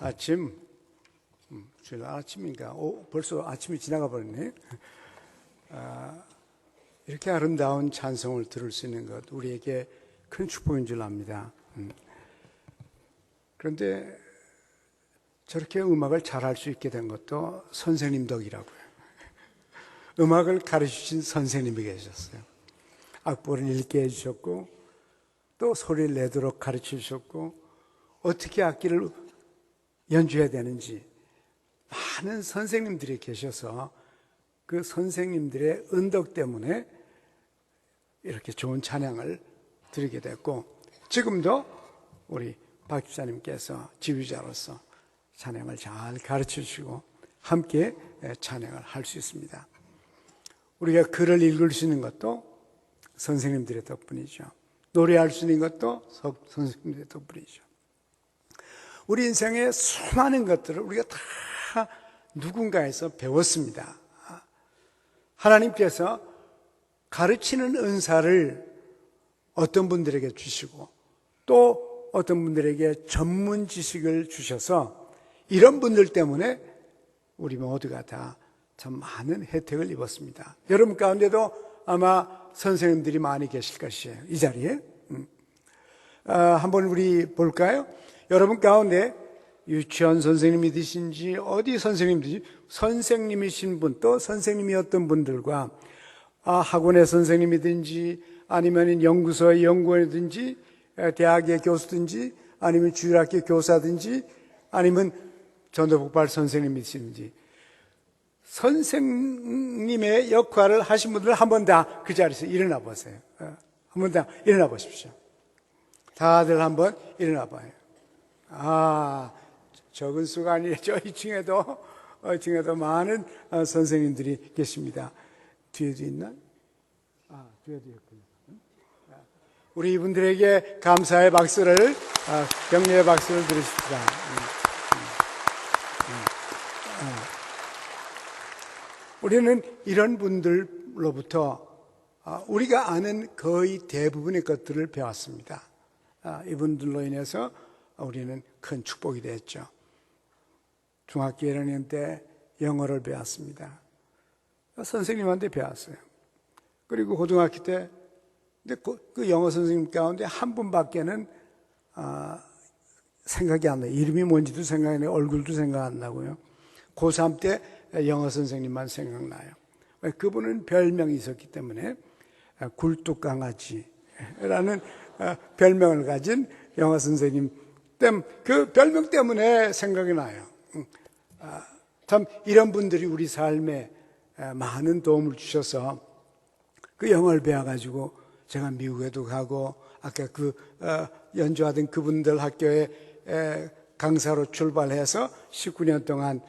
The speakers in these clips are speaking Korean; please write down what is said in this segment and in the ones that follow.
아침, 주일 아침인가? 벌써 아침이 지나가 버렸네. 이렇게 아름다운 찬송을 들을 수 있는 것, 우리에게 큰 축복인 줄 압니다. 그런데 저렇게 음악을 잘할 수 있게 된 것도 선생님 덕이라고요. 음악을 가르치신 선생님이 계셨어요. 악보를 읽게 해주셨고, 또 소리를 내도록 가르쳐 주셨고, 어떻게 악기를 연주해야 되는지 많은 선생님들이 계셔서 그 선생님들의 은덕 때문에 이렇게 좋은 찬양을 드리게 됐고, 지금도 우리 박 집사님께서 지휘자로서 찬양을 잘 가르쳐 주시고 함께 찬양을 할 수 있습니다. 우리가 글을 읽을 수 있는 것도 선생님들의 덕분이죠. 노래할 수 있는 것도 선생님들의 덕분이죠. 우리 인생의 수많은 것들을 우리가 다 누군가에서 배웠습니다. 하나님께서 가르치는 은사를 어떤 분들에게 주시고, 또 어떤 분들에게 전문 지식을 주셔서 이런 분들 때문에 우리 모두가 다 참 많은 혜택을 입었습니다. 여러분 가운데도 아마 선생님들이 많이 계실 것이에요. 이 자리에. 한번 우리 볼까요? 여러분 가운데 유치원 선생님이신지 어디 선생님이신지, 선생님이신 분, 또 선생님이었던 분들과 학원의 선생님이든지 아니면 연구소의 연구원이든지 대학의 교수든지 아니면 주일학교 교사든지 아니면 전도복발 선생님이신지 선생님의 역할을 하신 분들 한번 다 그 자리에서 일어나 보세요. 한번 다 일어나 보십시오. 다들 한번 일어나 봐요. 적은 수가 아니라 저 2층에도 많은 선생님들이 계십니다. 뒤에도 있나? 뒤에도 있군요. 우리 이분들에게 감사의 박수를, 격려의 박수를 드리십시다. 우리는 이런 분들로부터 우리가 아는 거의 대부분의 것들을 배웠습니다. 이분들로 인해서 우리는 큰 축복이 됐죠. 중학교 1학년 때 영어를 배웠습니다. 선생님한테 배웠어요. 그리고 고등학교 때 그 영어 선생님 가운데 한 분밖에는 생각이 안 나요. 이름이 뭔지도 생각이 나요. 얼굴도 생각 안 나고요. 고3 때 영어 선생님만 생각나요. 그분은 별명이 있었기 때문에 굴뚝강아지라는 별명을 가진 영어 선생님 그 별명 때문에 생각이 나요. 참 이런 분들이 우리 삶에 많은 도움을 주셔서 그 영어를 배워가지고 제가 미국에도 가고, 아까 연주하던 그분들 학교에 강사로 출발해서 19년 동안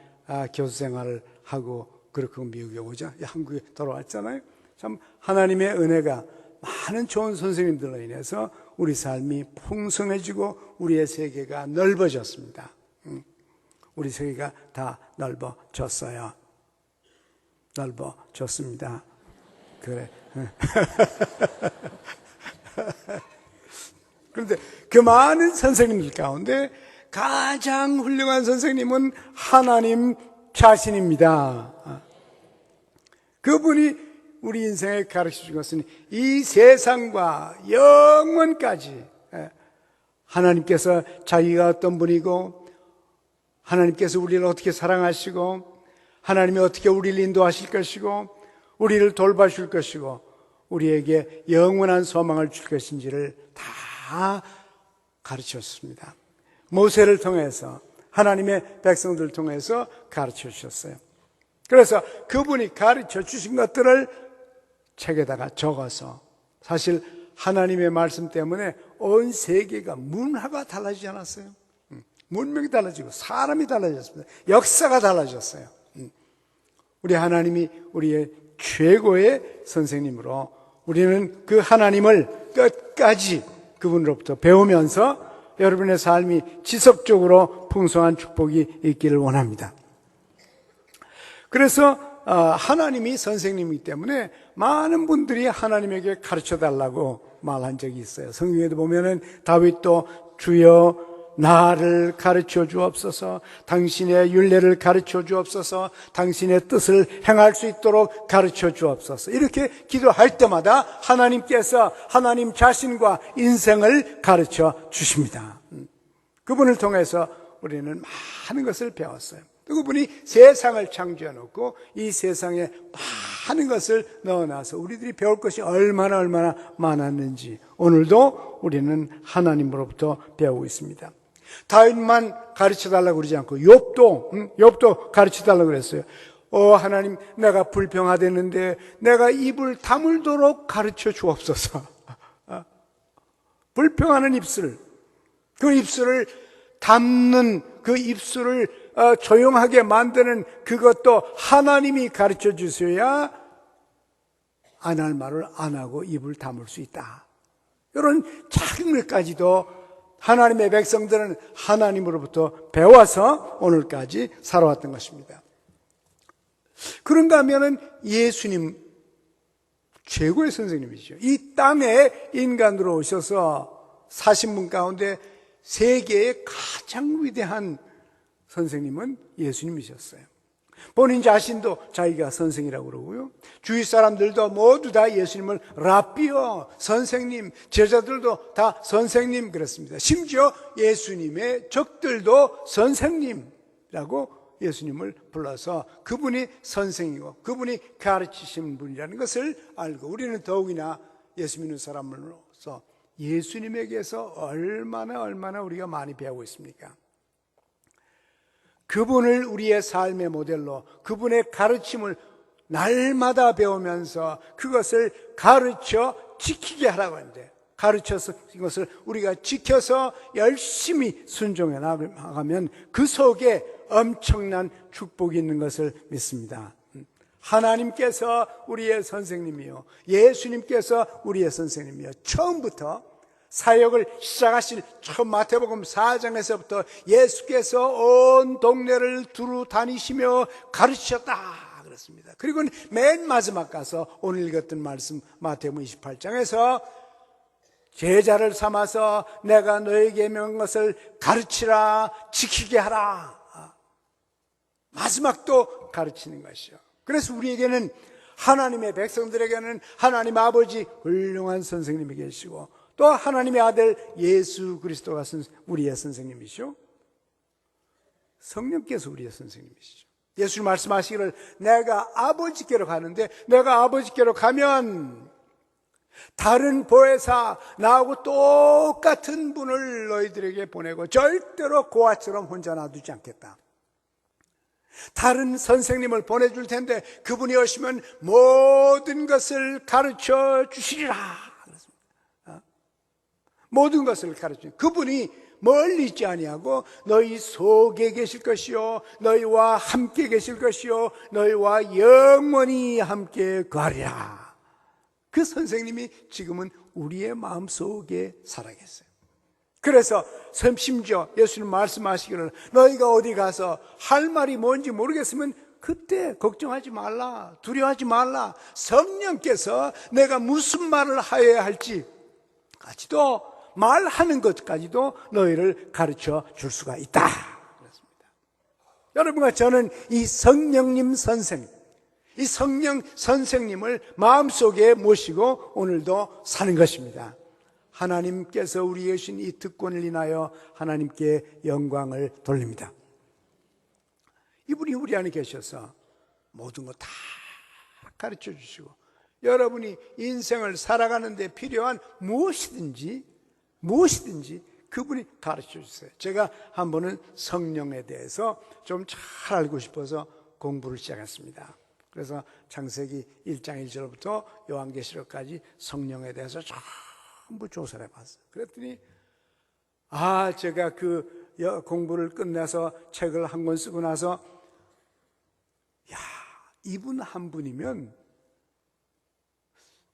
교수 생활을 하고 그렇게 미국에 오자 한국에 돌아왔잖아요. 참 하나님의 은혜가 많은 좋은 선생님들로 인해서 우리 삶이 풍성해지고 우리의 세계가 넓어졌습니다. 우리 세계가 다 넓어졌어요. 넓어졌습니다. 그래. 그런데 그 많은 선생님들 가운데 가장 훌륭한 선생님은 하나님 자신입니다. 그분이 우리 인생에 가르쳐 준 것은 이 세상과 영원까지 하나님께서 자기가 어떤 분이고, 하나님께서 우리를 어떻게 사랑하시고, 하나님이 어떻게 우리를 인도하실 것이고, 우리를 돌봐줄 것이고, 우리에게 영원한 소망을 줄 것인지를 다 가르쳤습니다. 모세를 통해서, 하나님의 백성들을 통해서 가르쳐 주셨어요. 그래서 그분이 가르쳐 주신 것들을 책에다가 적어서, 사실 하나님의 말씀 때문에 온 세계가 문화가 달라지지 않았어요? 문명이 달라지고 사람이 달라졌습니다. 역사가 달라졌어요. 우리 하나님이 우리의 최고의 선생님으로, 우리는 그 하나님을 끝까지 그분으로부터 배우면서 여러분의 삶이 지속적으로 풍성한 축복이 있기를 원합니다. 그래서 하나님이 선생님이기 때문에 많은 분들이 하나님에게 가르쳐 달라고 말한 적이 있어요. 성경에도 보면은 다윗도 주여 나를 가르쳐 주옵소서. 당신의 율례를 가르쳐 주옵소서. 당신의 뜻을 행할 수 있도록 가르쳐 주옵소서. 이렇게 기도할 때마다 하나님께서 하나님 자신과 인생을 가르쳐 주십니다. 그분을 통해서 우리는 많은 것을 배웠어요. 그분이 세상을 창조해 놓고 이 세상에 많은 것을 넣어놔서 우리들이 배울 것이 얼마나 많았는지 오늘도 우리는 하나님으로부터 배우고 있습니다. 다윗만 가르쳐달라고 그러지 않고 욥도 가르쳐달라고 그랬어요. 하나님, 내가 불평하댔는데 내가 입을 다물도록 가르쳐 주옵소서. 불평하는 입술, 그 입술을 담는 그 입술을 조용하게 만드는 그것도 하나님이 가르쳐 주셔야 안 할 말을 안 하고 입을 다물 수 있다. 이런 작은 것까지도 하나님의 백성들은 하나님으로부터 배워서 오늘까지 살아왔던 것입니다. 그런가 하면은 예수님 최고의 선생님이죠. 이 땅에 인간으로 오셔서 사신 분 가운데 세계의 가장 위대한 선생님은 예수님이셨어요. 본인 자신도 자기가 선생이라고 그러고요. 주위 사람들도 모두 다 예수님을 랍비요, 선생님, 제자들도 다 선생님 그랬습니다. 심지어 예수님의 적들도 선생님이라고 예수님을 불러서 그분이 선생이고 그분이 가르치신 분이라는 것을 알고 우리는 더욱이나 예수 믿는 사람으로서 예수님에게서 얼마나 우리가 많이 배우고 있습니까? 그분을 우리의 삶의 모델로 그분의 가르침을 날마다 배우면서 그것을 가르쳐 지키게 하라고 하는데 가르쳐서 이것을 우리가 지켜서 열심히 순종해 나가면 그 속에 엄청난 축복이 있는 것을 믿습니다. 하나님께서 우리의 선생님이요 예수님께서 우리의 선생님이요 처음부터 사역을 시작하실 처음 마태복음 4장에서부터 예수께서 온 동네를 두루 다니시며 가르치셨다 그랬습니다. 그리고 맨 마지막 가서 오늘 읽었던 말씀 마태복음 28장에서 제자를 삼아서 내가 너에게 명한 것을 가르치라 지키게 하라. 마지막도 가르치는 것이요. 그래서 우리에게는 하나님의 백성들에게는 하나님 아버지 훌륭한 선생님이 계시고 또 하나님의 아들 예수 그리스도가 우리의 선생님이시죠. 성령께서 우리의 선생님이시죠. 예수님 말씀하시기를 내가 아버지께로 가는데 내가 아버지께로 가면 다른 보혜사 나하고 똑같은 분을 너희들에게 보내고 절대로 고아처럼 혼자 놔두지 않겠다. 다른 선생님을 보내줄 텐데 그분이 오시면 모든 것을 가르쳐 주시리라. 모든 것을 가르쳐 그분이 멀리 있지 아니하고 너희 속에 계실 것이요 너희와 함께 계실 것이요 너희와 영원히 함께 거하리라. 그 선생님이 지금은 우리의 마음속에 살아계세요. 그래서 심지어 예수님 말씀하시기를 너희가 어디 가서 할 말이 뭔지 모르겠으면 그때 걱정하지 말라 두려워하지 말라 성령께서 내가 무슨 말을 하여야 할지 까지도 말하는 것까지도 너희를 가르쳐 줄 수가 있다 그렇습니다. 여러분과 저는 이 성령님 선생 이 성령 선생님을 마음속에 모시고 오늘도 사는 것입니다. 하나님께서 우리에게 주신 이 특권을 인하여 하나님께 영광을 돌립니다. 이분이 우리 안에 계셔서 모든 거 다 가르쳐 주시고 여러분이 인생을 살아가는 데 필요한 무엇이든지 그분이 가르쳐 주세요. 제가 한 번은 성령에 대해서 좀 잘 알고 싶어서 공부를 시작했습니다. 그래서 창세기 1장 1절부터 요한계시록까지 성령에 대해서 전부 조사를 해봤어요. 그랬더니 제가 그 공부를 끝내서 책을 한 권 쓰고 나서 이분 한 분이면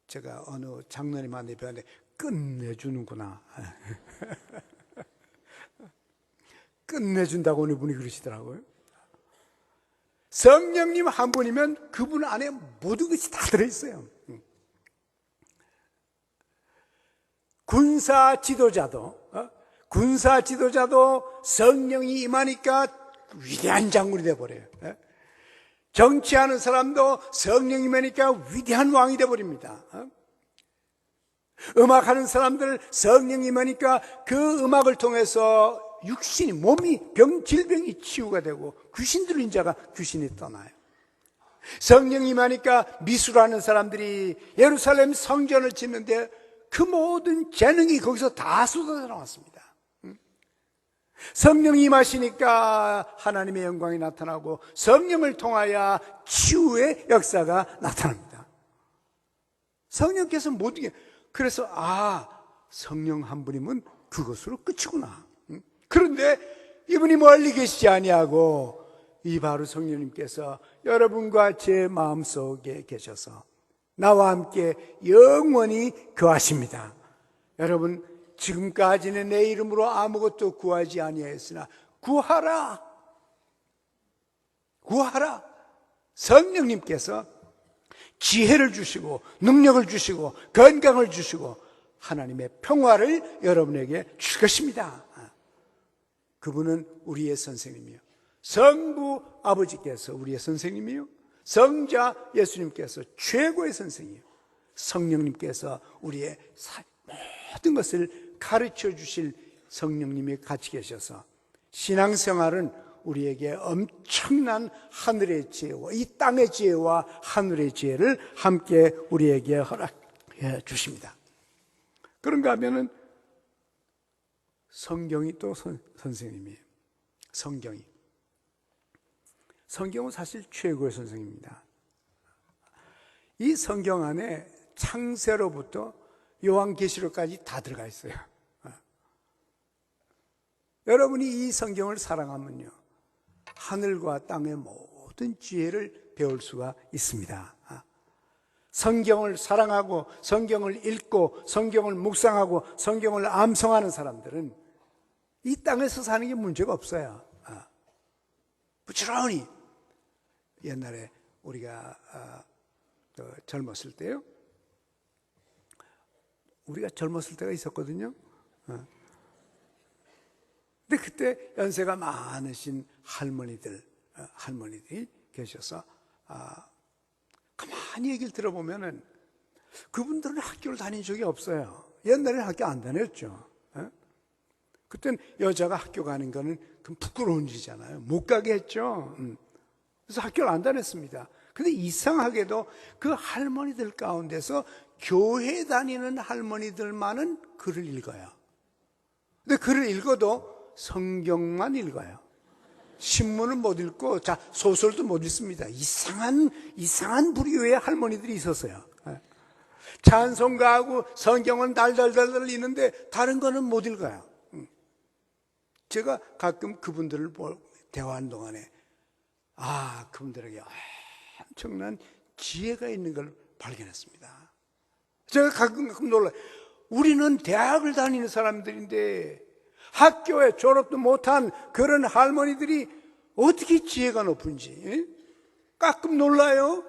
제가 어느 장로님한테 배웠는데 끝내주는구나. 끝내준다고 어느 분이 그러시더라고요. 성령님 한 분이면 그분 안에 모든 것이 다 들어있어요. 군사 지도자도 군사 지도자도 성령이 임하니까 위대한 장군이 되어버려요. 정치하는 사람도 성령이 임하니까 위대한 왕이 되어버립니다. 음악하는 사람들 성령이 임하니까 그 음악을 통해서 육신이, 몸이, 질병이 치유가 되고 귀신 들린 자가 귀신이 떠나요. 성령이 임하니까 미술하는 사람들이 예루살렘 성전을 짓는데 그 모든 재능이 거기서 다 쏟아져 나왔습니다. 성령이 임하시니까 하나님의 영광이 나타나고 성령을 통하여 치유의 역사가 나타납니다. 성령께서 모든 게, 그래서 성령 한 분이면 그것으로 끝이구나. 그런데 이분이 멀리 계시지 아니하고 이 바로 성령님께서 여러분과 제 마음속에 계셔서 나와 함께 영원히 거하십니다. 여러분, 지금까지는 내 이름으로 아무것도 구하지 아니하였으나 구하라. 성령님께서 지혜를 주시고 능력을 주시고 건강을 주시고 하나님의 평화를 여러분에게 줄 것입니다. 그분은 우리의 선생님이요, 성부 아버지께서 우리의 선생님이요, 성자 예수님께서 최고의 선생이요, 성령님께서 우리의 모든 것을 가르쳐 주실 성령님이 같이 계셔서 신앙생활은 우리에게 엄청난 하늘의 지혜와 이 땅의 지혜와 하늘의 지혜를 함께 우리에게 허락해 주십니다. 그런가 하면은 성경이 또 선생님이에요. 성경은 사실 최고의 선생님입니다. 이 성경 안에 창세로부터 요한계시록까지 다 들어가 있어요. 여러분이 이 성경을 사랑하면요, 하늘과 땅의 모든 지혜를 배울 수가 있습니다. 성경을 사랑하고 성경을 읽고 성경을 묵상하고 성경을 암송하는 사람들은 이 땅에서 사는 게 문제가 없어요. 부지런히. 옛날에 우리가 젊었을 때요, 우리가 젊었을 때가 있었거든요. 근데 그때 연세가 많으신 할머니들이 계셔서 가만히 얘기를 들어보면은 그분들은 학교를 다닌 적이 없어요. 옛날에는 학교 안 다녔죠. 그땐 여자가 학교 가는 거는 부끄러운 일이잖아요. 못 가게 했죠. 그래서 학교를 안 다녔습니다. 근데 이상하게도 그 할머니들 가운데서 교회 다니는 할머니들만은 글을 읽어요. 근데 글을 읽어도 성경만 읽어요. 신문을 못 읽고, 소설도 못 읽습니다. 이상한 부류의 할머니들이 있었어요. 찬송가하고 성경은 달달달달 읽는데 다른 거는 못 읽어요. 제가 가끔 그분들을 대화하는 동안에 그분들에게 엄청난 지혜가 있는 걸 발견했습니다. 제가 가끔 놀라요. 우리는 대학을 다니는 사람들인데 학교에 졸업도 못한 그런 할머니들이 어떻게 지혜가 높은지 가끔 놀라요.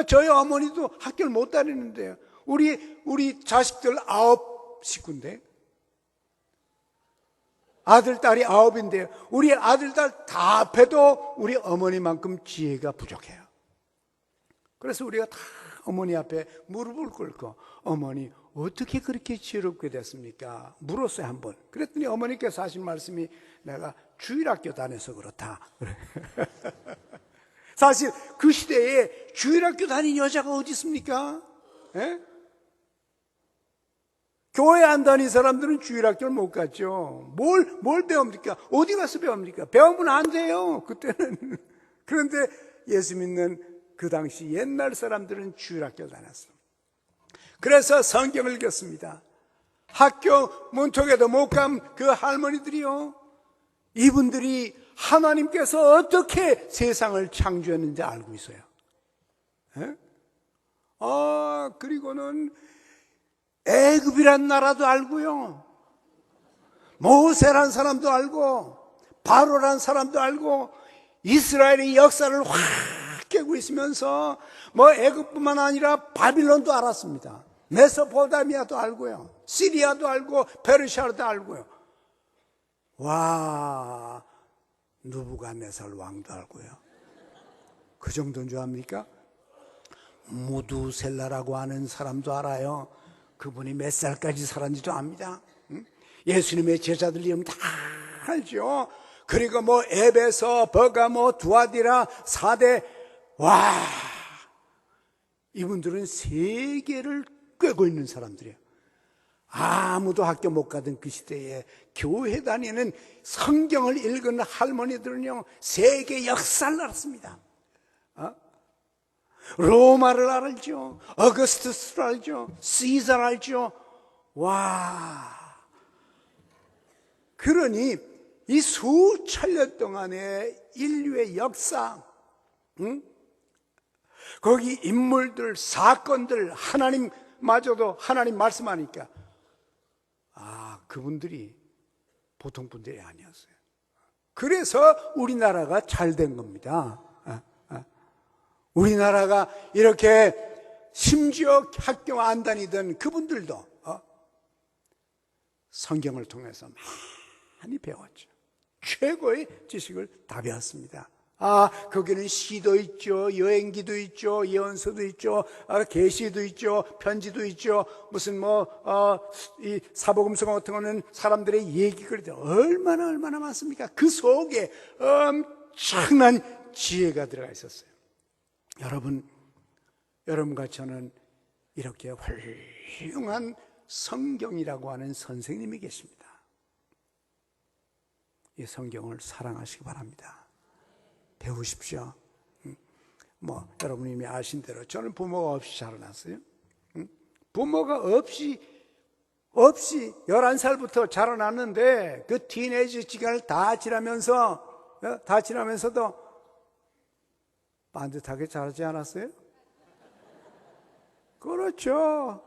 저희 어머니도 학교를 못 다니는데요, 우리 자식들 9 식구인데, 아들, 딸이 9인데요. 우리 아들, 딸 다 합해도 우리 어머니만큼 지혜가 부족해요. 그래서 우리가 다 어머니 앞에 무릎을 꿇고, 어머니, 어떻게 그렇게 지혜롭게 됐습니까? 물었어요, 한번. 그랬더니 어머니께서 하신 말씀이, 내가 주일학교 다녀서 그렇다. 사실 그 시대에 주일학교 다닌 여자가 어디 있습니까? 교회 안 다닌 사람들은 주일학교를 못 갔죠. 뭘 배웁니까? 어디 가서 배웁니까? 배우면 안 돼요, 그때는. 그런데 예수 믿는 그 당시 옛날 사람들은 주일학교를 다녔어요. 그래서 성경을 읽었습니다. 학교 문턱에도 못 간 그 할머니들이요, 이분들이 하나님께서 어떻게 세상을 창조했는지 알고 있어요. 그리고는 애굽이란 나라도 알고요, 모세란 사람도 알고, 바로란 사람도 알고, 이스라엘의 역사를 확 깨고 있으면서 애굽뿐만 아니라 바빌론도 알았습니다. 메소포타미아도 알고요, 시리아도 알고, 페르시아도 알고요. 와, 느부갓네살 왕도 알고요. 그 정도인 줄 압니까? 무두셀라라고 하는 사람도 알아요. 그분이 몇 살까지 살았는지도 압니다. 예수님의 제자들 이름 다 알죠. 그리고 뭐 에베소, 버가모, 두아디라, 사대, 와, 이분들은 세계를 꿰고 있는 사람들이에요. 아무도 학교 못 가던 그 시대에 교회 다니는 성경을 읽은 할머니들은요, 세계 역사를 알았습니다. 로마를 알죠. 어거스투스를 알죠. 시자를 알죠. 와. 그러니 이 수천 년 동안의 인류의 역사, 거기 인물들, 사건들, 하나님마저도 하나님 말씀하니까 그분들이 보통 분들이 아니었어요. 그래서 우리나라가 잘 된 겁니다. 우리나라가 이렇게 심지어 학교 안 다니던 그분들도 성경을 통해서 많이 배웠죠. 최고의 지식을 다 배웠습니다. 거기는 시도 있죠, 여행기도 있죠, 예언서도 있죠, 계시도 있죠, 편지도 있죠, 무슨 이 사복음서 같은 거는 사람들의 얘기거리들 얼마나 많습니까? 그 속에 엄청난 지혜가 들어가 있었어요. 여러분과 저는 이렇게 훌륭한 성경이라고 하는 선생님이 계십니다. 이 성경을 사랑하시기 바랍니다. 배우십시오. 여러분이 이미 아신 대로 저는 부모가 없이 자라났어요. 부모가 없이 11살부터 자라났는데 그 티네이지 시간을 다 지나면서도 반듯하게 자라지 않았어요? 그렇죠.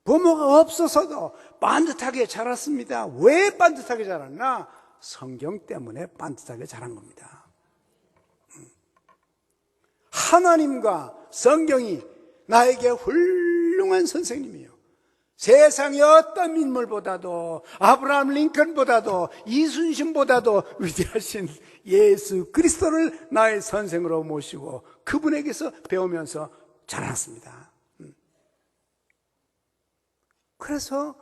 부모가 없어서도 반듯하게 자랐습니다. 왜 반듯하게 자랐나? 성경 때문에 반듯하게 자란 겁니다. 하나님과 성경이 나에게 훌륭한 선생님이에요. 세상의 어떤 인물보다도, 아브라함 링컨보다도, 이순신보다도 위대하신 예수 그리스도를 나의 선생으로 모시고 그분에게서 배우면서 자랐습니다. 그래서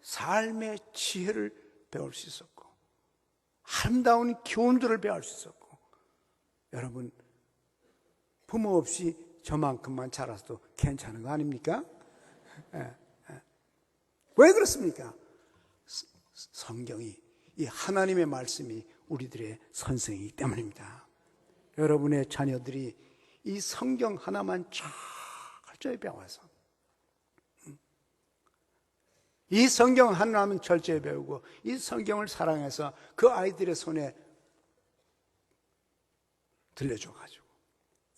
삶의 지혜를 배울 수 있었고, 아름다운 교훈들을 배울 수 있었고, 여러분, 부모 없이 저만큼만 자라서도 괜찮은 거 아닙니까? 왜 그렇습니까? 성경이, 이 하나님의 말씀이 우리들의 선생이기 때문입니다. 여러분의 자녀들이 이 성경 하나만 철저히 배워서, 이 성경 하나만 철저히 배우고 이 성경을 사랑해서 그 아이들의 손에 들려줘가지고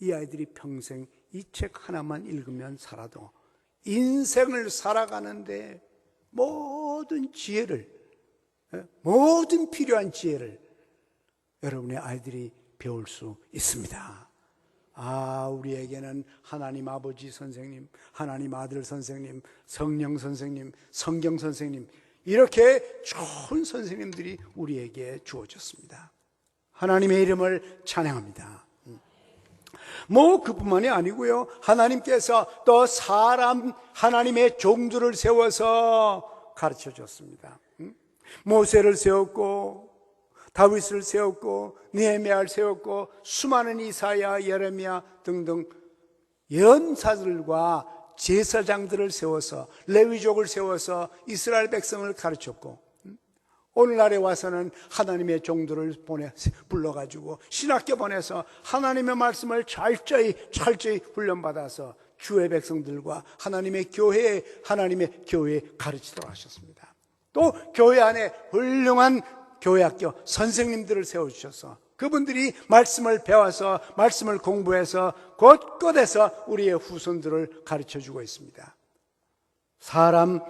이 아이들이 평생 이 책 하나만 읽으면 살아도 인생을 살아가는데 모든 지혜를, 모든 필요한 지혜를 여러분의 아이들이 배울 수 있습니다. 우리에게는 하나님 아버지 선생님, 하나님 아들 선생님, 성령 선생님, 성경 선생님, 이렇게 좋은 선생님들이 우리에게 주어졌습니다. 하나님의 이름을 찬양합니다. 그뿐만이 아니고요, 하나님께서 또 하나님의 종들을 세워서 가르쳐 줬습니다. 모세를 세웠고, 다윗을 세웠고, 느헤미야를 세웠고, 수많은 이사야, 예레미야 등등 예언자들과 제사장들을 세워서, 레위족을 세워서 이스라엘 백성을 가르쳤고, 오늘날에 와서는 하나님의 종들을 불러가지고 신학교 보내서 하나님의 말씀을 철저히 훈련받아서 주의 백성들과 하나님의 교회에 가르치도록 하셨습니다. 또 교회 안에 훌륭한 교회학교 선생님들을 세워주셔서 그분들이 말씀을 배워서 말씀을 공부해서 곳곳에서 우리의 후손들을 가르쳐주고 있습니다. 사람,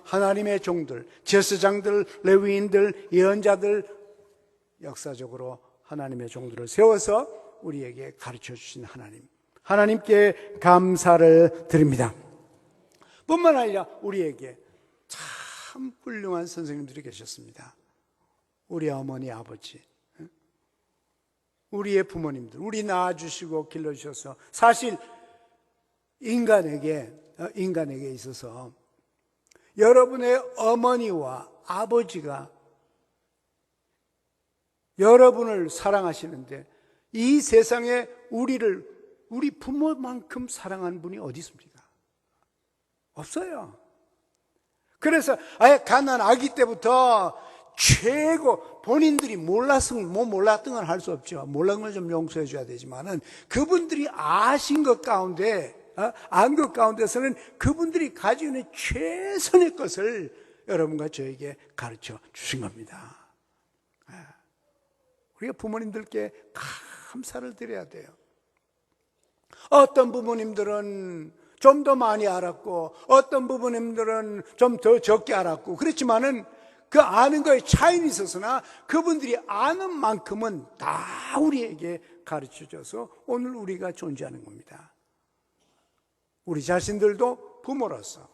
하나님의 종들, 제사장들, 레위인들, 예언자들, 역사적으로 하나님의 종들을 세워서 우리에게 가르쳐주신 하나님께 감사를 드립니다. 뿐만 아니라 우리에게 참 훌륭한 선생님들이 계셨습니다. 우리 어머니, 아버지, 우리의 부모님들, 우리 낳아주시고 길러주셔서 사실 인간에게 있어서 여러분의 어머니와 아버지가 여러분을 사랑하시는데 이 세상에 우리 부모만큼 사랑하는 분이 어디 있습니까? 없어요. 그래서 아예 가난 아기 때부터 최고 본인들이 몰랐던 건 할 수 없죠. 몰랐던 건 좀 용서해 줘야 되지만은 그분들이 아신 것 가운데 안 것 가운데서는 그분들이 가지고 있는 최선의 것을 여러분과 저에게 가르쳐 주신 겁니다. 우리가 부모님들께 감사를 드려야 돼요. 어떤 부모님들은 좀 더 많이 알았고 어떤 부모님들은 좀 더 적게 알았고 그렇지만은 그 아는 거에 차이는 있었으나 그분들이 아는 만큼은 다 우리에게 가르쳐줘서 오늘 우리가 존재하는 겁니다. 우리 자신들도 부모로서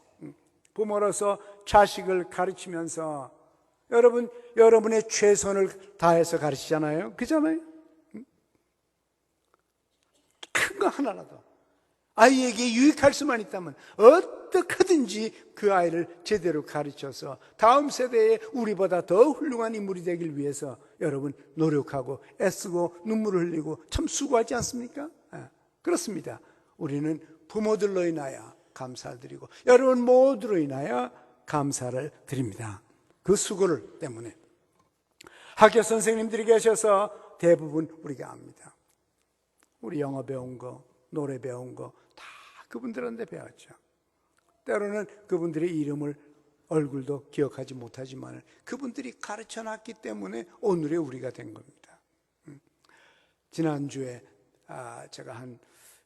자식을 가르치면서 여러분의 최선을 다해서 가르치잖아요. 그잖아요? 큰 거 하나라도 아이에게 유익할 수만 있다면 어떻게든지 그 아이를 제대로 가르쳐서 다음 세대에 우리보다 더 훌륭한 인물이 되길 위해서 여러분 노력하고 애쓰고 눈물을 흘리고 참 수고하지 않습니까? 그렇습니다. 우리는 부모들로 인하여 감사를 드리고 여러분 모두로 인하여 감사를 드립니다. 그 수고를 때문에 학교 선생님들이 계셔서 대부분 우리가 압니다. 우리 영어 배운 거, 노래 배운 거 다 그분들한테 배웠죠. 때로는 그분들의 이름을 얼굴도 기억하지 못하지만 그분들이 가르쳐놨기 때문에 오늘의 우리가 된 겁니다. 지난주에 제가 한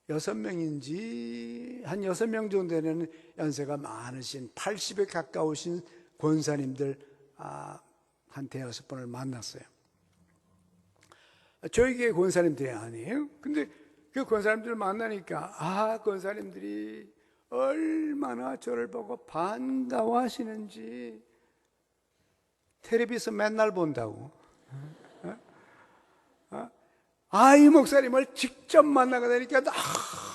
6명인지 한 6명 정도 되는 연세가 많으신 80에 가까우신 권사님들 한 대여섯 번을 만났어요. 저희 교회 권사님들이 아니에요. 근데 그 권사님들을 만나니까 권사님들이 얼마나 저를 보고 반가워하시는지 텔레비에서 맨날 본다고. 이 목사님을 직접 만나게 되니까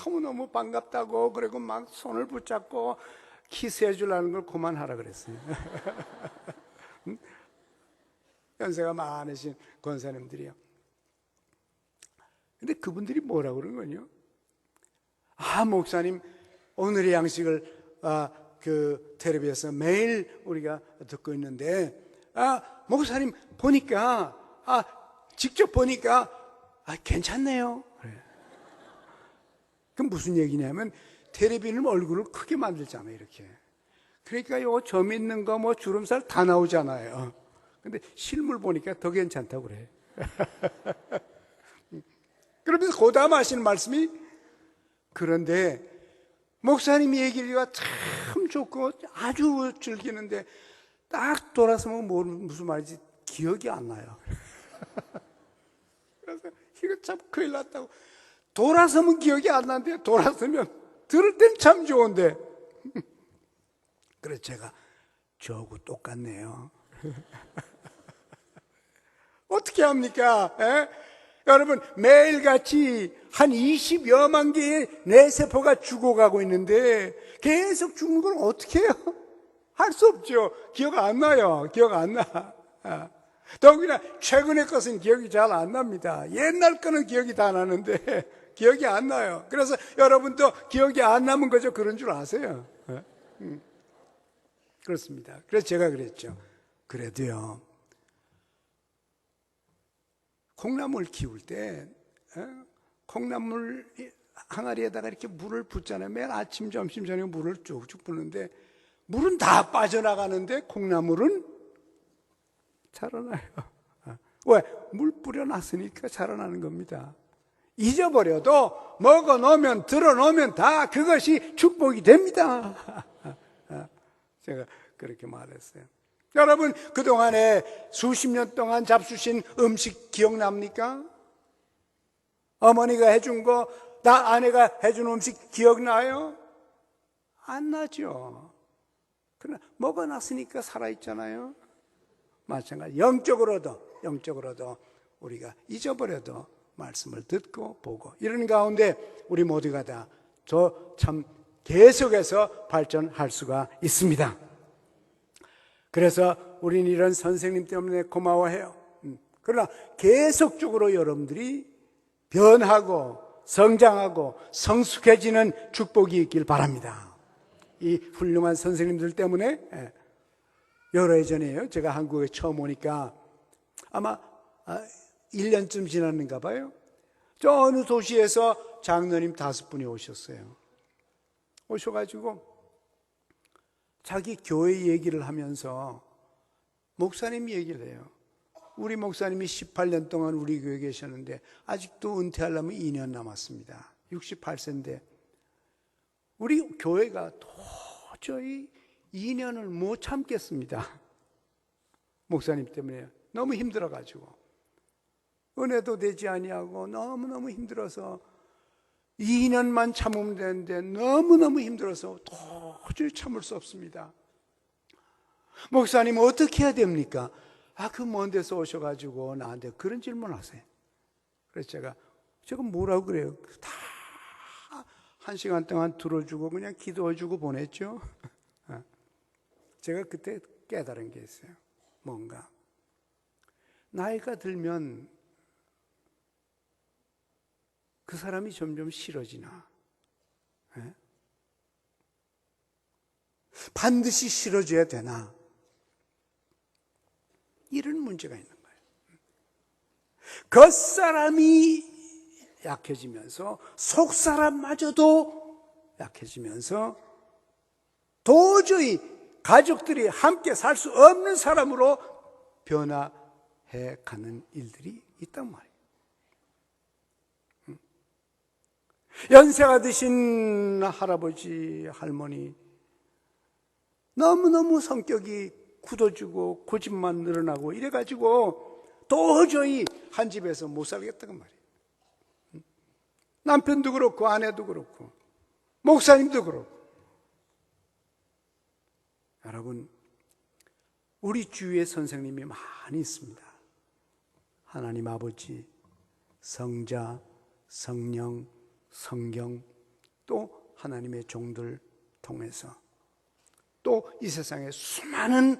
너무너무 반갑다고 그리고 막 손을 붙잡고 키스해 주려는 걸 그만하라 그랬어요. 연세가 많으신 권사님들이요. 근데 그분들이 뭐라고 그러는 거냐? 목사님 오늘의 양식을 그 텔레비에서 매일 우리가 듣고 있는데 목사님 보니까 직접 보니까 괜찮네요. 그래. 그럼 무슨 얘기냐면 텔레비는 얼굴을 크게 만들잖아요. 이렇게. 그러니까 요 점 있는 거 뭐 주름살 다 나오잖아요. 근데 실물 보니까 더 괜찮다고 그래. 그러면서 고담 하시는 말씀이 그런데 목사님이 얘기가 참 좋고 아주 즐기는데 딱 돌아서면 무슨 말인지 기억이 안 나요. 그래서 이거 참 큰일 났다고. 돌아서면 기억이 안 나는데 돌아서면 들을 땐 참 좋은데. 그래서 제가 저하고 똑같네요. 어떻게 합니까? 여러분 매일같이 한 20여만 개의 뇌세포가 죽어가고 있는데 계속 죽는 건 어떻게 해요? 할 수 없죠. 기억 안 나요. 기억 안 나. 더구나 최근의 것은 기억이 잘 안 납니다. 옛날 거는 기억이 다 나는데 기억이 안 나요. 그래서 여러분도 기억이 안 남은 거죠. 그런 줄 아세요? 그렇습니다. 그래서 제가 그랬죠. 그래도요. 콩나물 키울 때 콩나물 항아리에다가 이렇게 물을 붓잖아요. 매일 아침, 점심, 저녁 물을 쭉쭉 붓는데 물은 다 빠져나가는데 콩나물은 자라나요. 왜? 물 뿌려놨으니까 자라나는 겁니다. 잊어버려도 먹어놓으면 들어놓으면 다 그것이 축복이 됩니다. 제가 그렇게 말했어요. 여러분 그동안에 수십 년 동안 잡수신 음식 기억납니까? 어머니가 해준 거, 아내가 해준 음식 기억나요? 안 나죠. 그러나 먹어놨으니까 살아있잖아요. 마찬가지 영적으로도 영적으로도 우리가 잊어버려도 말씀을 듣고 보고 이런 가운데 우리 모두가 다 저 참 계속해서 발전할 수가 있습니다. 그래서 우리는 이런 선생님 때문에 고마워해요. 그러나 계속적으로 여러분들이 변하고 성장하고 성숙해지는 축복이 있길 바랍니다. 이 훌륭한 선생님들 때문에 여러 해 전에요. 제가 한국에 처음 오니까 아마 1년쯤 지났는가 봐요. 저 어느 도시에서 장로님 5분이 오셨어요. 오셔가지고 자기 교회 얘기를 하면서 목사님 얘기를 해요. 우리 목사님이 18년 동안 우리 교회에 계셨는데 아직도 은퇴하려면 2년 남았습니다. 68세인데 우리 교회가 도저히 2년을 못 참겠습니다. 목사님 때문에 너무 힘들어가지고 은혜도 되지 아니하고 너무너무 힘들어서 2년만 참으면 되는데 너무너무 힘들어서 도저히 참을 수 없습니다. 목사님 어떻게 해야 됩니까? 그 먼 데서 오셔가지고 나한테 그런 질문 하세요. 그래서 제가 뭐라고 그래요? 다 1시간 동안 들어주고 그냥 기도해주고 보냈죠. 제가 그때 깨달은 게 있어요. 뭔가 나이가 들면 그 사람이 점점 싫어지나? 반드시 싫어져야 되나? 이런 문제가 있는 거예요. 겉사람이 약해지면서 속사람마저도 약해지면서 도저히 가족들이 함께 살 수 없는 사람으로 변화해 가는 일들이 있단 말이에요. 연세가 드신 할아버지, 할머니 너무너무 성격이 굳어지고 고집만 늘어나고 이래가지고 도저히 한 집에서 못 살겠다는 말이에요. 남편도 그렇고 아내도 그렇고 목사님도 그렇고. 여러분, 우리 주위에 선생님이 많이 있습니다. 하나님 아버지, 성자, 성령, 성경, 또 하나님의 종들 통해서 또 이 세상에 수많은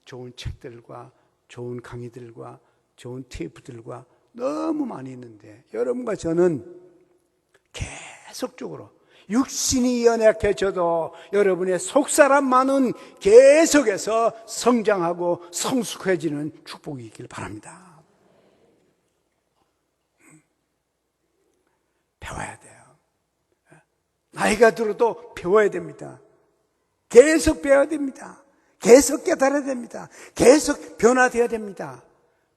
좋은 책들과 좋은 강의들과 좋은 테이프들과 너무 많이 있는데 여러분과 저는 계속적으로 육신이 연약해져도 여러분의 속사람만은 계속해서 성장하고 성숙해지는 축복이 있길 바랍니다. 배워야 돼요. 나이가 들어도 배워야 됩니다. 계속 배워야 됩니다. 계속 깨달아야 됩니다. 계속 변화되어야 됩니다.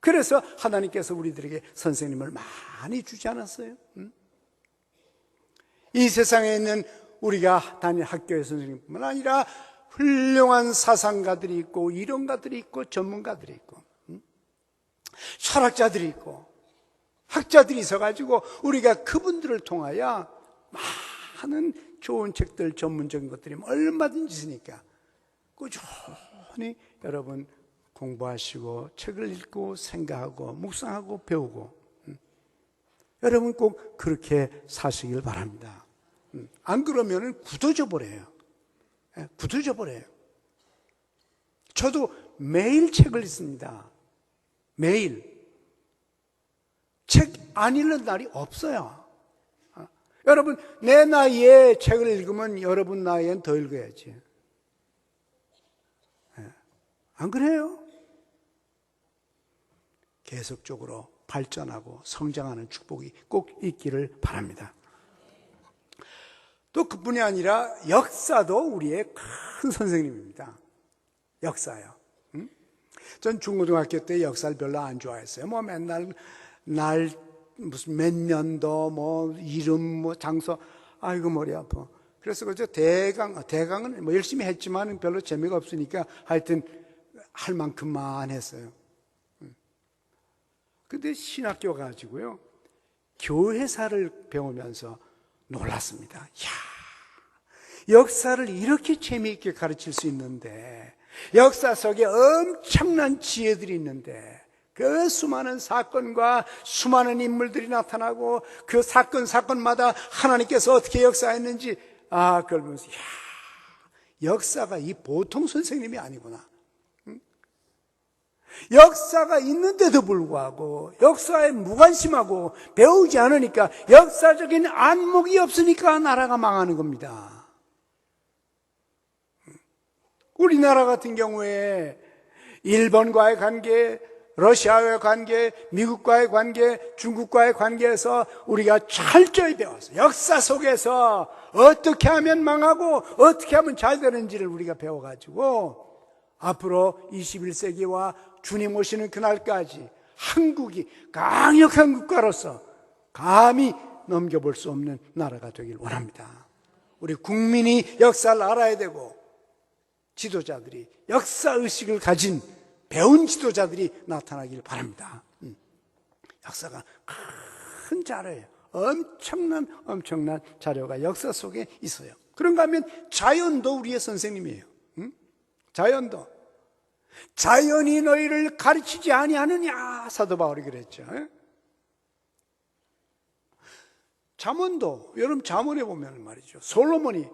그래서 하나님께서 우리들에게 선생님을 많이 주지 않았어요? 이 세상에 있는 우리가 다니는 학교의 선생님뿐만 아니라 훌륭한 사상가들이 있고 이론가들이 있고 전문가들이 있고 철학자들이 있고 학자들이 있어가지고 우리가 그분들을 통하여 많은 좋은 책들, 전문적인 것들이 얼마든지 있으니까 꾸준히 여러분 공부하시고 책을 읽고 생각하고 묵상하고 배우고 여러분 꼭 그렇게 사시길 바랍니다. 안 그러면 굳어져 버려요. 굳어져 버려요. 저도 매일 책을 읽습니다. 매일. 책 안 읽는 날이 없어요. 여러분, 내 나이에 책을 읽으면 여러분 나이엔 더 읽어야지. 안 그래요? 계속적으로 발전하고 성장하는 축복이 꼭 있기를 바랍니다. 또 그뿐이 아니라 역사도 우리의 큰 선생님입니다. 역사요. 전 중고등학교 때 역사를 별로 안 좋아했어요. 맨날 무슨 몇 년도 이름 장소 아이고 머리 아파. 그래서 그저 대강은 열심히 했지만 별로 재미가 없으니까 하여튼 할 만큼만 했어요. 근데 신학교 가지고요 교회사를 배우면서 놀랐습니다. 역사를 이렇게 재미있게 가르칠 수 있는데 역사 속에 엄청난 지혜들이 있는데 그 수많은 사건과 수많은 인물들이 나타나고 그 사건마다 하나님께서 어떻게 역사했는지 그걸 보면서 역사가 이 보통 선생님이 아니구나. 역사가 있는데도 불구하고 역사에 무관심하고 배우지 않으니까 역사적인 안목이 없으니까 나라가 망하는 겁니다. 우리나라 같은 경우에 일본과의 관계, 러시아와의 관계, 미국과의 관계, 중국과의 관계에서 우리가 철저히 배웠어요. 역사 속에서 어떻게 하면 망하고 어떻게 하면 잘 되는지를 우리가 배워가지고 앞으로 21세기와 주님 오시는 그날까지 한국이 강력한 국가로서 감히 넘겨볼 수 없는 나라가 되길 원합니다. 우리 국민이 역사를 알아야 되고 지도자들이 역사의식을 가진 배운 지도자들이 나타나길 바랍니다. 역사가 큰 자료예요. 엄청난 자료가 역사 속에 있어요. 그런가 하면 자연도 우리의 선생님이에요. 자연도. 자연이 너희를 가르치지 아니하느냐, 사도 바울이 그랬죠. 잠언도, 여러분 잠언에 보면 말이죠, 솔로몬이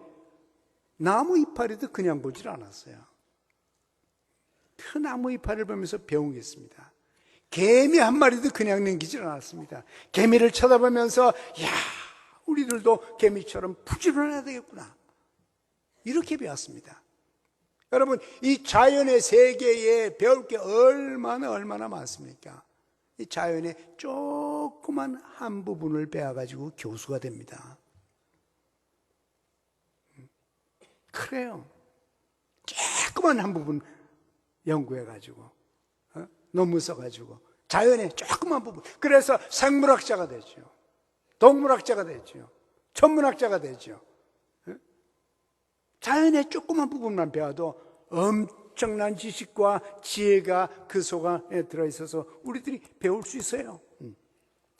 나무 이파리도 그냥 보질 않았어요. 그 나무 이파리를 보면서 배운 게 있습니다. 개미 한 마리도 그냥 넘기질 않았습니다. 개미를 쳐다보면서 우리들도 개미처럼 부지런해야 되겠구나, 이렇게 배웠습니다. 여러분, 이 자연의 세계에 배울 게 얼마나 많습니까? 이 자연의 조그만 한 부분을 배워가지고 교수가 됩니다. 그래요. 조그만 한 부분 연구해가지고 논문 써가지고 자연의 조그만 부분, 그래서 생물학자가 되죠, 동물학자가 되죠, 천문학자가 되죠. 자연의 조그만 부분만 배워도 엄청난 지식과 지혜가 그 속에 들어있어서 우리들이 배울 수 있어요.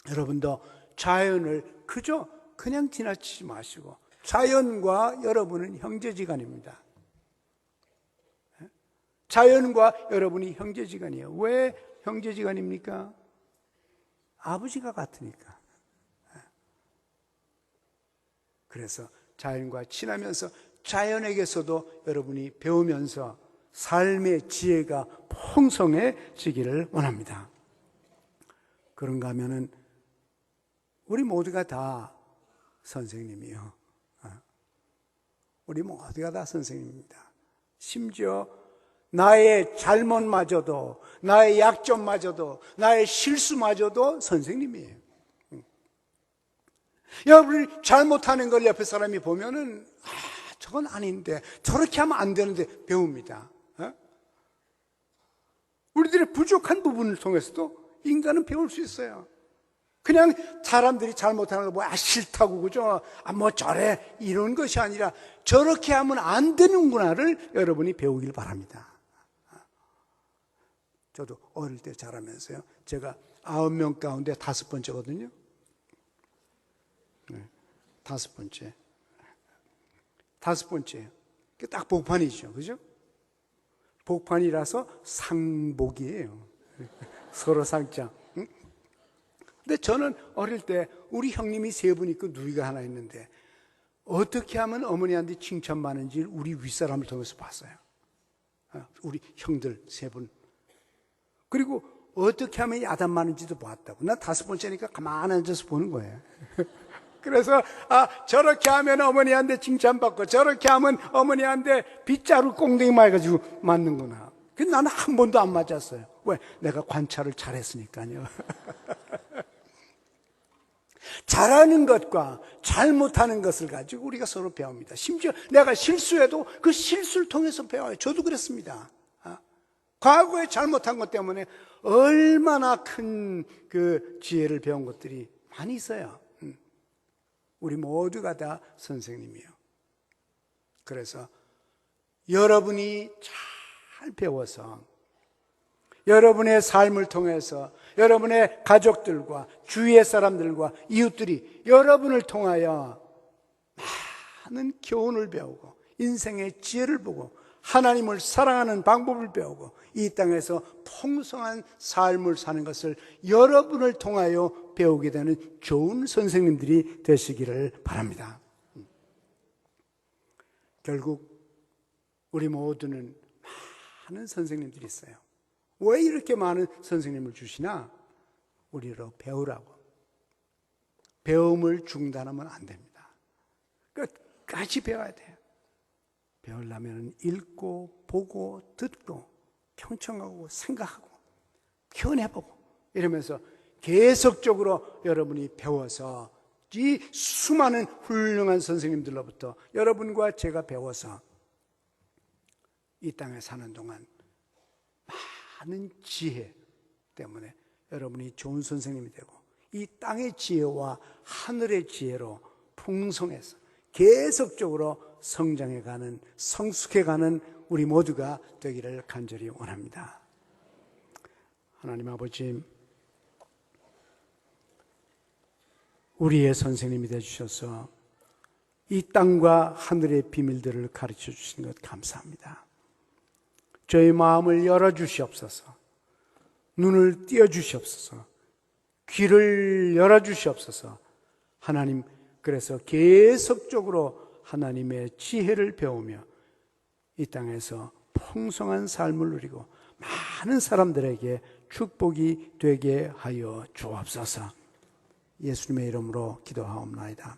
여러분도 자연을 그냥 지나치지 마시고, 자연과 여러분은 형제지간입니다. 자연과 여러분이 형제지간이에요. 왜 형제지간입니까? 아버지가 같으니까. 그래서 자연과 친하면서 자연에게서도 여러분이 배우면서 삶의 지혜가 풍성해지기를 원합니다. 그런가 하면은 우리 모두가 다 선생님이요. 우리 모두가 다 선생님입니다. 심지어 나의 잘못마저도, 나의 약점마저도, 나의 실수마저도 선생님이에요. 여러분이 잘못하는 걸 옆에 사람이 보면은 저건 아닌데, 저렇게 하면 안 되는데 배웁니다. 우리들의 부족한 부분을 통해서도 인간은 배울 수 있어요. 그냥 사람들이 잘못하는 거 싫다고, 그죠? 저래, 이런 것이 아니라 저렇게 하면 안 되는구나를 여러분이 배우길 바랍니다. 저도 어릴 때 자라면서요, 제가 9명 가운데 5번째거든요. 네, 5번째. 5번째예요. 딱 복판이죠, 그죠? 복판이라서 상복이에요. 서로 상장. 근데 저는 어릴 때 우리 형님이 3분 있고 누이가 하나 있는데 어떻게 하면 어머니한테 칭찬 많은지 우리 윗사람을 통해서 봤어요. 우리 형들 3분. 그리고 어떻게 하면 야단 많은지도 봤다고. 난 5번째니까 가만히 앉아서 보는 거예요. 그래서 저렇게 하면 어머니한테 칭찬받고 저렇게 하면 어머니한테 빗자루 꽁댕이 맞아가지고 맞는구나. 근데 나는 한 번도 안 맞았어요. 왜? 내가 관찰을 잘했으니까요. 잘하는 것과 잘못하는 것을 가지고 우리가 서로 배웁니다. 심지어 내가 실수해도 그 실수를 통해서 배워요. 저도 그랬습니다. 과거에 잘못한 것 때문에 얼마나 큰 그 지혜를 배운 것들이 많이 있어요. 우리 모두가 다 선생님이에요. 그래서 여러분이 잘 배워서 여러분의 삶을 통해서 여러분의 가족들과 주위의 사람들과 이웃들이 여러분을 통하여 많은 교훈을 배우고 인생의 지혜를 보고 하나님을 사랑하는 방법을 배우고 이 땅에서 풍성한 삶을 사는 것을 여러분을 통하여 배우게 되는 좋은 선생님들이 되시기를 바랍니다. 결국 우리 모두는 많은 선생님들이 있어요. 왜 이렇게 많은 선생님을 주시나? 우리로 배우라고. 배움을 중단하면 안 됩니다. 끝까지 배워야 돼요. 배우려면 읽고 보고 듣고 경청하고 생각하고 표현해보고 이러면서 계속적으로 여러분이 배워서 이 수많은 훌륭한 선생님들로부터 여러분과 제가 배워서 이 땅에 사는 동안 많은 지혜 때문에 여러분이 좋은 선생님이 되고 이 땅의 지혜와 하늘의 지혜로 풍성해서 계속적으로 성장해가는, 성숙해가는 우리 모두가 되기를 간절히 원합니다. 하나님 아버지, 우리의 선생님이 되어주셔서 이 땅과 하늘의 비밀들을 가르쳐 주신 것 감사합니다. 저희 마음을 열어주시옵소서, 눈을 띄워주시옵소서, 귀를 열어주시옵소서. 하나님, 그래서 계속적으로 하나님의 지혜를 배우며 이 땅에서 풍성한 삶을 누리고 많은 사람들에게 축복이 되게 하여 주옵소서. 예수님의 이름으로 기도하옵나이다.